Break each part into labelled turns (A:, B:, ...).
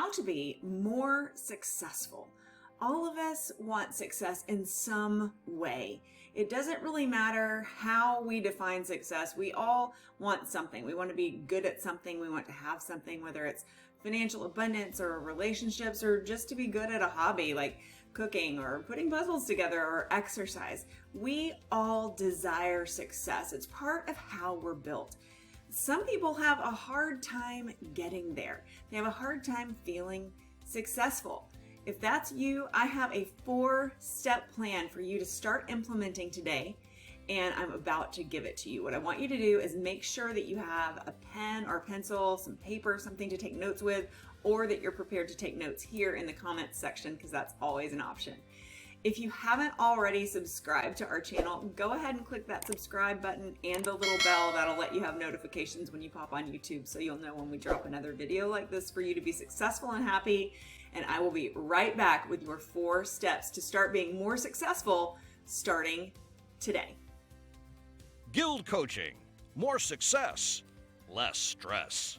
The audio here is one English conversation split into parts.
A: how to be more successful. All of us want success in some way. It doesn't really matter how we define success. We all want something. We want to be good at something. We want to have something, whether it's financial abundance or relationships or just to be good at a hobby like cooking or putting puzzles together or exercise. We all desire success. It's part of how we're built. Some people have a hard time getting there. They have a hard time feeling successful. If that's you, I have a 4-step plan for you to start implementing today, and I'm about to give it to you. What I want you to do is make sure that you have a pen or pencil, some paper, something to take notes with, or that you're prepared to take notes here in the comments section, because that's always an option. If you haven't already subscribed to our channel, go ahead and click that subscribe button and the little bell. That'll let you have notifications when you pop on YouTube, so you'll know when we drop another video like this for you to be successful and happy. And I will be right back with your 4 steps to start being more successful starting today.
B: GILD Coaching. More success, less stress.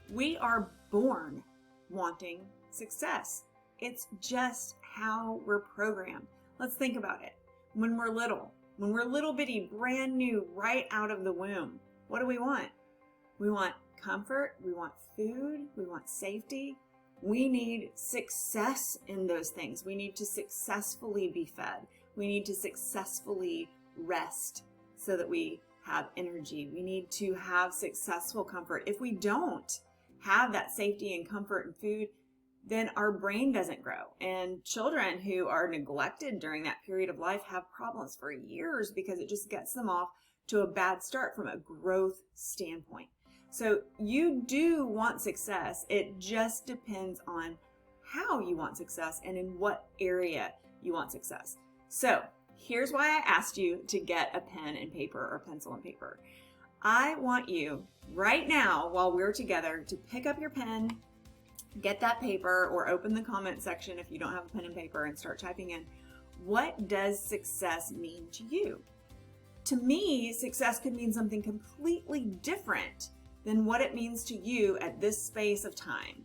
A: We are born wanting success. It's just how we're programmed. Let's think about it. When we're little bitty, brand new, right out of the womb, what do we want? We want comfort, we want food, we want safety. We need success in those things. We need to successfully be fed. We need to successfully rest so that we have energy. We need to have successful comfort. If we don't have that safety and comfort and food, then our brain doesn't grow. And children who are neglected during that period of life have problems for years because it just gets them off to a bad start from a growth standpoint. So you do want success. It just depends on how you want success and in what area you want success. So here's why I asked you to get a pen and paper or pencil and paper. I want you right now, while we're together, to pick up your pen, get that paper, or open the comment section if you don't have a pen and paper and start typing in, what does success mean to you? To me, success could mean something completely different than what it means to you at this space of time.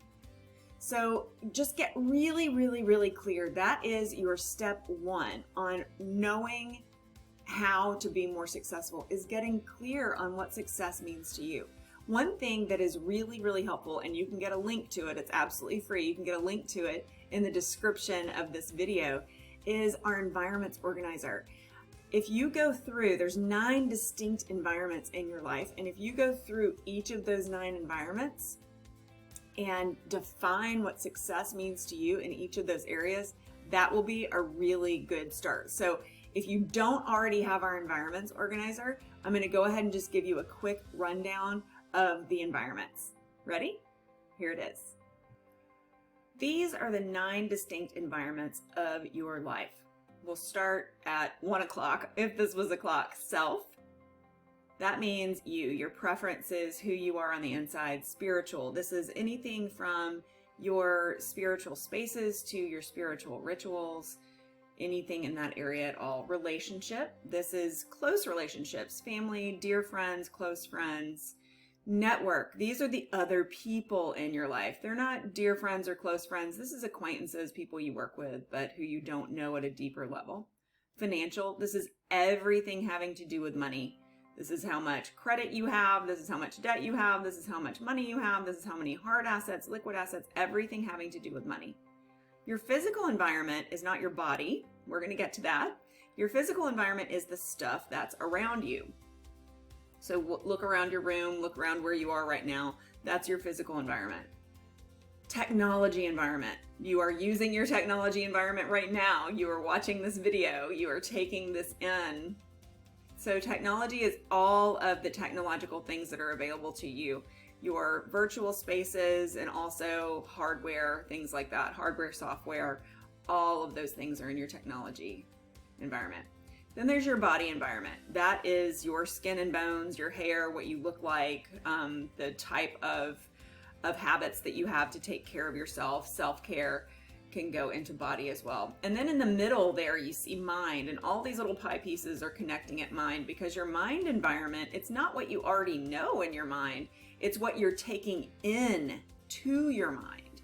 A: So just get really, really, really clear. That is your step 1 on knowing how to be more successful, is getting clear on what success means to you. One thing that is really, really helpful, and you can get a link to it, it's absolutely free, you can get a link to it in the description of this video, is our environments organizer. If you go through, there's 9 distinct environments in your life, and if you go through each of those 9 environments and define what success means to you in each of those areas, that will be a really good start. So if you don't already have our environments organizer, I'm going to go ahead and just give you a quick rundown of the environments. Ready? Here it is. These are the 9 distinct environments of your life. We'll start at 1 o'clock. If this was a clock, self. That means you, your preferences, who you are on the inside. Spiritual. This is anything from your spiritual spaces to your spiritual rituals, anything in that area at all. Relationship. This is close relationships, family, dear friends, close friends. Network. These are the other people in your life. They're not dear friends or close friends. This is acquaintances, people you work with, but who you don't know at a deeper level. Financial. This is everything having to do with money. This is how much credit you have. This is how much debt you have. This is how much money you have. This is how many hard assets, liquid assets, everything having to do with money. Your physical environment is not your body. We're going to get to that. Your physical environment is the stuff that's around you. So look around your room, look around where you are right now. That's your physical environment. Technology environment. You are using your technology environment right now. You are watching this video. You are taking this in. So technology is all of the technological things that are available to you. Your virtual spaces and also hardware, things like that. Hardware, software, all of those things are in your technology environment. Then there's your body environment. That is your skin and bones, your hair, what you look like, the type of habits that you have to take care of yourself. Self-care can go into body as well. And then in the middle there, you see mind, and all these little pie pieces are connecting at mind, because your mind environment, it's not what you already know in your mind. It's what you're taking in to your mind.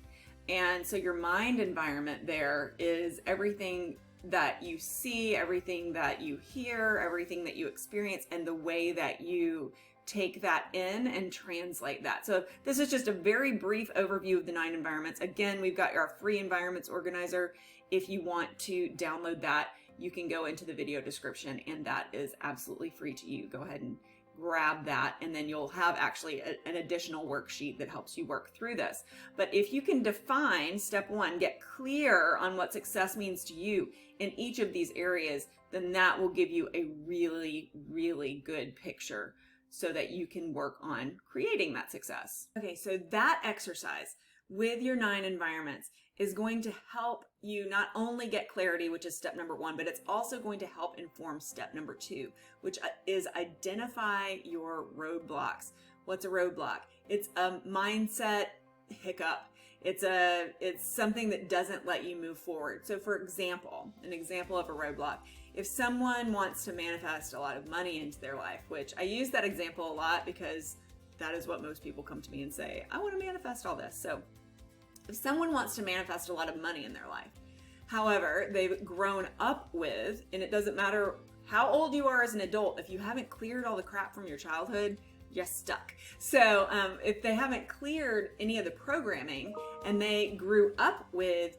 A: And so your mind environment there is everything that you see, everything that you hear, everything that you experience, and the way that you take that in and translate that. So this is just a very brief overview of the 9 environments. Again, we've got our free environments organizer. If you want to download that, you can go into the video description, and that is absolutely free to you. Go ahead and grab that, and then you'll have actually an additional worksheet that helps you work through this. But if you can define, step 1, get clear on what success means to you in each of these areas, then that will give you a really, really good picture so that you can work on creating that success. Okay, so that exercise with your 9 environments is going to help you not only get clarity, which is step number 1, but it's also going to help inform step number 2, which is identify your roadblocks. What's a roadblock? It's a mindset hiccup. It's something that doesn't let you move forward. So for example, an example of a roadblock, if someone wants to manifest a lot of money into their life, which I use that example a lot because that is what most people come to me and say, I want to manifest all this. So if someone wants to manifest a lot of money in their life, however, they've grown up with, and it doesn't matter how old you are as an adult, if you haven't cleared all the crap from your childhood, you're stuck. So if they haven't cleared any of the programming and they grew up with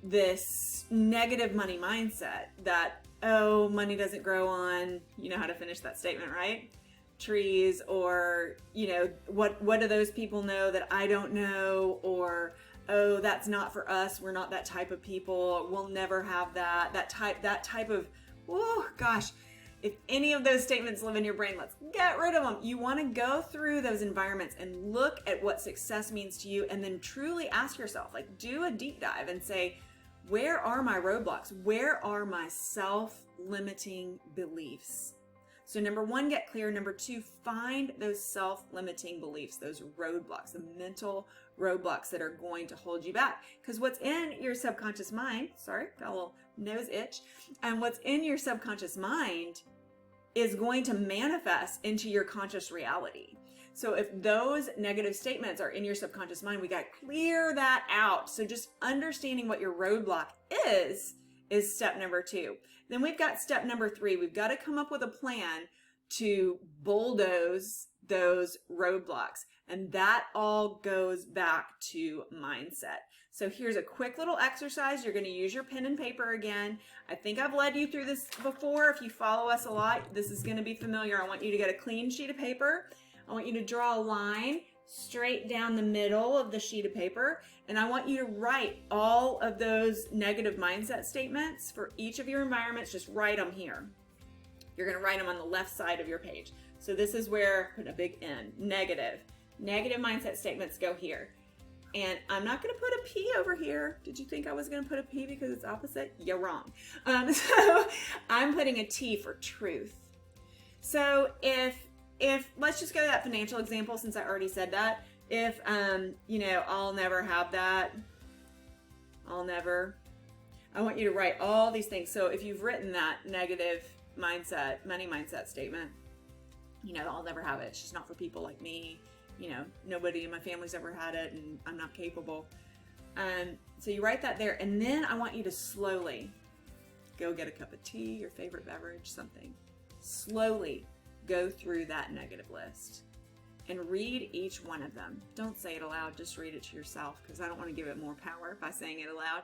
A: this negative money mindset that, oh, money doesn't grow on, you know how to finish that statement, right? Trees, or, you know, what do those people know that I don't know? Or, oh, that's not for us. We're not that type of people. We'll never have that type of, oh gosh. If any of those statements live in your brain, let's get rid of them. You want to go through those environments and look at what success means to you, and then truly ask yourself, like, do a deep dive and say, where are my roadblocks? Where are my self-limiting beliefs? So number 1, get clear. Number 2, find those self-limiting beliefs, those roadblocks, the mental roadblocks that are going to hold you back. Because what's in your subconscious mind, sorry, got a little nose itch, and what's in your subconscious mind is going to manifest into your conscious reality. So if those negative statements are in your subconscious mind, we got to clear that out. So just understanding what your roadblock is step number 2. Then we've got step number 3. We've got to come up with a plan to bulldoze those roadblocks. And that all goes back to mindset. So here's a quick little exercise. You're going to use your pen and paper again. I think I've led you through this before. If you follow us a lot, this is going to be familiar. I want you to get a clean sheet of paper. I want you to draw a line straight down the middle of the sheet of paper. And I want you to write all of those negative mindset statements for each of your environments. Just write them here. You're going to write them on the left side of your page. So this is where, put a big N, negative. Negative mindset statements go here. And I'm not going to put a P over here. Did you think I was going to put a P because it's opposite? You're wrong. So I'm putting a T for truth. So if let's just go to that financial example, since I already said that. If, you know, I'll never have that. I'll never. I want you to write all these things. So if you've written that negative mindset, money mindset statement, you know, I'll never have it. It's just not for people like me. You know, nobody in my family's ever had it, and I'm not capable. So you write that there, and then I want you to slowly go get a cup of tea, your favorite beverage, something. Slowly go through that negative list and read each one of them. Don't say it aloud, just read it to yourself, because I don't want to give it more power by saying it aloud.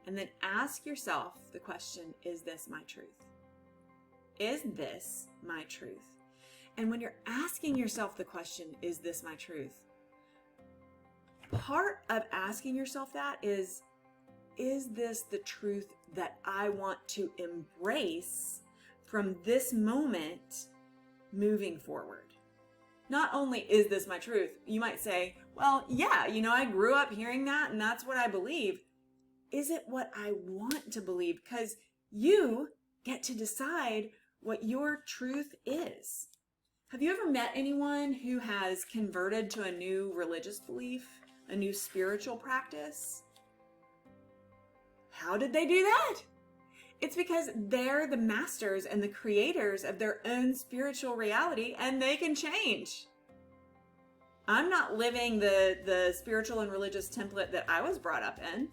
A: And then ask yourself the question, is this my truth? Is this my truth? And when you're asking yourself the question, is this my truth? Part of asking yourself that is this the truth that I want to embrace from this moment moving forward? Not only is this my truth, you might say, well, yeah, you know, I grew up hearing that and that's what I believe. Is it what I want to believe? Because you get to decide what your truth is. Have you ever met anyone who has converted to a new religious belief, a new spiritual practice? How did they do that? It's because they're the masters and the creators of their own spiritual reality, and they can change. I'm not living the spiritual and religious template that I was brought up in.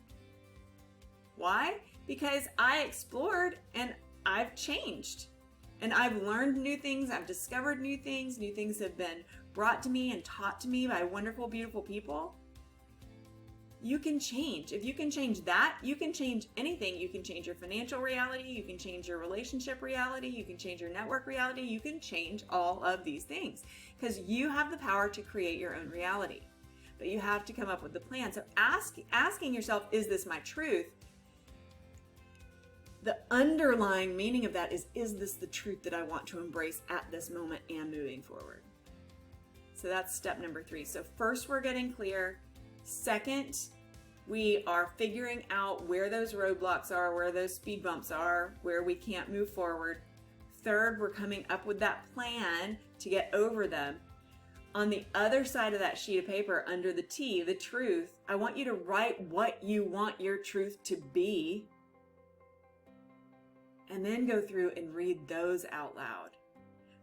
A: Why? Because I explored and I've changed. And I've learned new things, I've discovered new things have been brought to me and taught to me by wonderful, beautiful people. You can change. If you can change that, you can change anything. You can change your financial reality, you can change your relationship reality, you can change your network reality, you can change all of these things because you have the power to create your own reality. But you have to come up with the plan. So asking yourself, is this my truth? The underlying meaning of that is this the truth that I want to embrace at this moment and moving forward? So that's step number 3. So first, we're getting clear. Second, we are figuring out where those roadblocks are, where those speed bumps are, where we can't move forward. Third, we're coming up with that plan to get over them. On the other side of that sheet of paper, under the T, the truth, I want you to write what you want your truth to be. And then go through and read those out loud.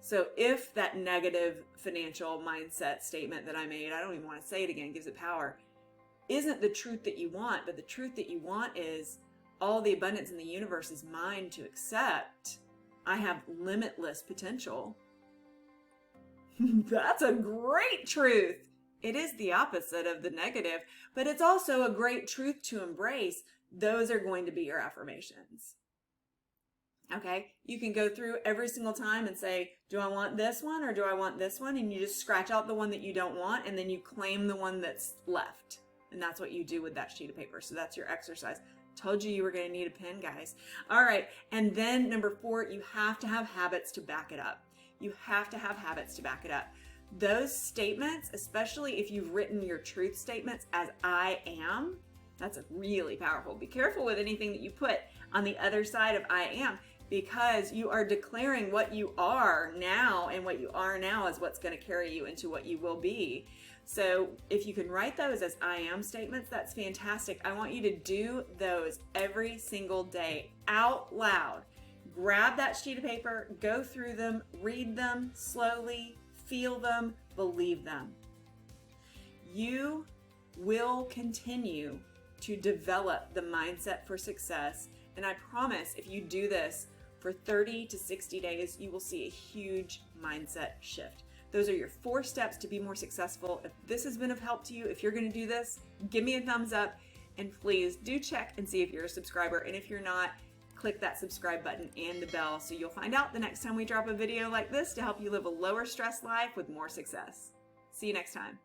A: So if that negative financial mindset statement that I made, I don't even want to say it again, gives it power, isn't the truth that you want, but the truth that you want is all the abundance in the universe is mine to accept. I have limitless potential. That's a great truth. It is the opposite of the negative, but it's also a great truth to embrace. Those are going to be your affirmations. Okay, you can go through every single time and say, do I want this one or do I want this one? And you just scratch out the one that you don't want and then you claim the one that's left. And that's what you do with that sheet of paper. So that's your exercise. Told you were going to need a pen, guys. All right, and then number 4, you have to have habits to back it up. You have to have habits to back it up. Those statements, especially if you've written your truth statements as I am, that's really powerful. Be careful with anything that you put on the other side of I am, because you are declaring what you are now, and what you are now is what's going to carry you into what you will be. So if you can write those as I am statements, that's fantastic. I want you to do those every single day out loud. Grab that sheet of paper, go through them, read them slowly, feel them, believe them. You will continue to develop the mindset for success. And I promise if you do this for 30 to 60 days, you will see a huge mindset shift. Those are your 4 steps to be more successful. If this has been of help to you, if you're going to do this, give me a thumbs up, and please do check and see if you're a subscriber. And if you're not, click that subscribe button and the bell so you'll find out the next time we drop a video like this to help you live a lower stress life with more success. See you next time.